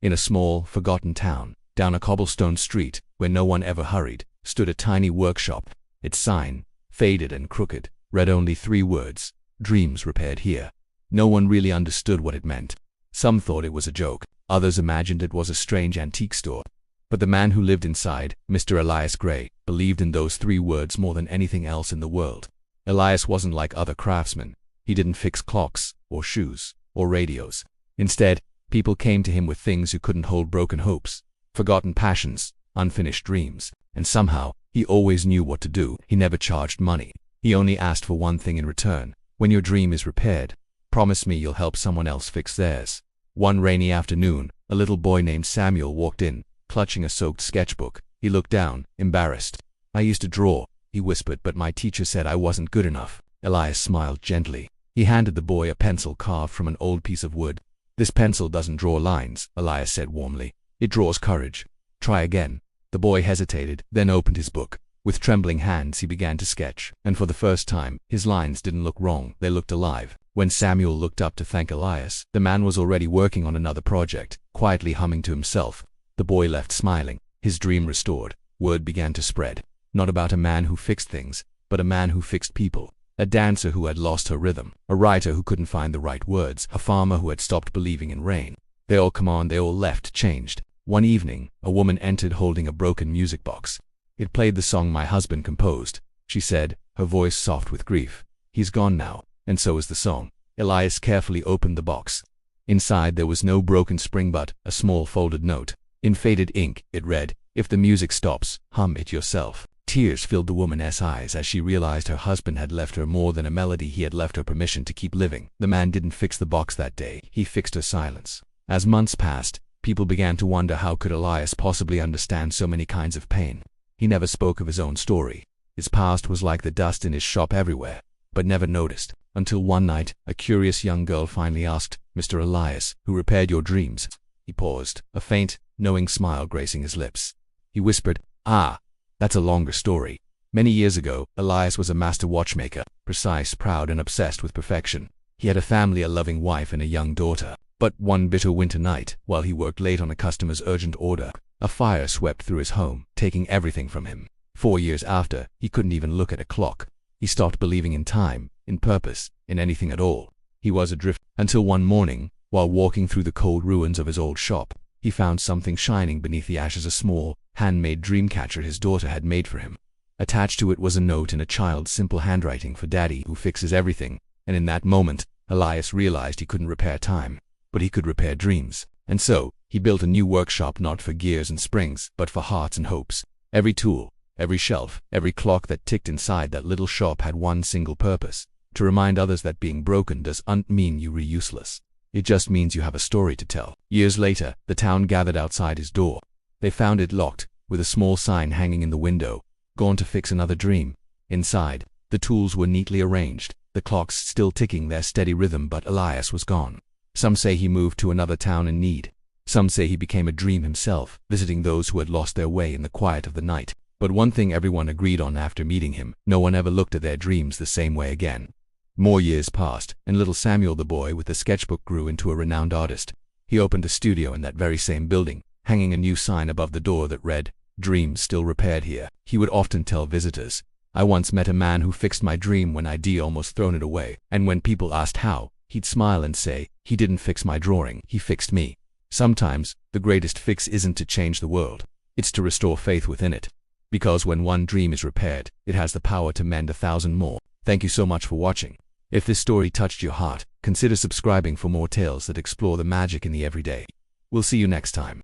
In a small, forgotten town, down a cobblestone street, where no one ever hurried, stood a tiny workshop. Its sign, faded and crooked, read only 3 words: "Dreams repaired here." No one really understood what it meant. Some thought it was a joke, others imagined it was a strange antique store. But the man who lived inside, Mr. Elias Gray, believed in those 3 words more than anything else in the world. Elias wasn't like other craftsmen. He didn't fix clocks, or shoes, or radios. Instead, people came to him with things who couldn't hold: broken hopes, forgotten passions, unfinished dreams. And somehow, he always knew what to do. He never charged money. He only asked for one thing in return: when your dream is repaired, promise me you'll help someone else fix theirs. One rainy afternoon, a little boy named Samuel walked in, clutching a soaked sketchbook. He looked down, embarrassed. "I used to draw," he whispered, "but my teacher said I wasn't good enough." Elias smiled gently. He handed the boy a pencil carved from an old piece of wood. "This pencil doesn't draw lines," Elias said warmly. "It draws courage. Try again." The boy hesitated, then opened his book. With trembling hands he began to sketch, and for the first time, his lines didn't look wrong, they looked alive. When Samuel looked up to thank Elias, the man was already working on another project, quietly humming to himself. The boy left smiling, his dream restored. Word began to spread, not about a man who fixed things, but a man who fixed people. A dancer who had lost her rhythm, a writer who couldn't find the right words, a farmer who had stopped believing in rain. They all left changed. One evening, a woman entered holding a broken music box. It played the song my husband composed, she said, her voice soft with grief. "He's gone now, and so is the song." Elias carefully opened the box. Inside there was no broken spring but a small folded note. In faded ink, it read, "If the music stops, hum it yourself." Tears filled the woman's eyes as she realized her husband had left her more than a melody. He had left her permission to keep living. The man didn't fix the box that day. He fixed her silence. As months passed, people began to wonder how could Elias possibly understand so many kinds of pain. He never spoke of his own story. His past was like the dust in his shop everywhere, but never noticed, until one night, a curious young girl finally asked, "Mr. Elias, who repaired your dreams?" He paused, a faint, knowing smile gracing his lips. He whispered, "Ah, that's a longer story. Many years ago, Elias was a master watchmaker, precise, proud, and obsessed with perfection. He had a family, a loving wife, and a young daughter. But one bitter winter night, while he worked late on a customer's urgent order, a fire swept through his home, taking everything from him. 4 years after, he couldn't even look at a clock. He stopped believing in time, in purpose, in anything at all. He was adrift, until one morning, while walking through the cold ruins of his old shop, he found something shining beneath the ashes, a small, handmade dream catcher his daughter had made for him. Attached to it was a note in a child's simple handwriting: "For Daddy, who fixes everything." And in that moment, Elias realized he couldn't repair time, but he could repair dreams. And so, he built a new workshop, not for gears and springs, but for hearts and hopes. Every tool, every shelf, every clock that ticked inside that little shop had one single purpose: to remind others that being broken doesn't mean you're useless. It just means you have a story to tell. Years later, the town gathered outside his door. They found it locked, with a small sign hanging in the window: "Gone to fix another dream." Inside, the tools were neatly arranged, the clocks still ticking their steady rhythm, but Elias was gone. Some say he moved to another town in need. Some say he became a dream himself, visiting those who had lost their way in the quiet of the night. But one thing everyone agreed on after meeting him: no one ever looked at their dreams the same way again. More years passed, and little Samuel, the boy with the sketchbook, grew into a renowned artist. He opened a studio in that very same building, hanging a new sign above the door that read, "Dreams still repaired here." He would often tell visitors, "I once met a man who fixed my dream when I'd almost thrown it away." And when people asked how, he'd smile and say, "He didn't fix my drawing, he fixed me." Sometimes, the greatest fix isn't to change the world, it's to restore faith within it. Because when one dream is repaired, it has the power to mend 1,000 more. Thank you so much for watching. If this story touched your heart, consider subscribing for more tales that explore the magic in the everyday. We'll see you next time.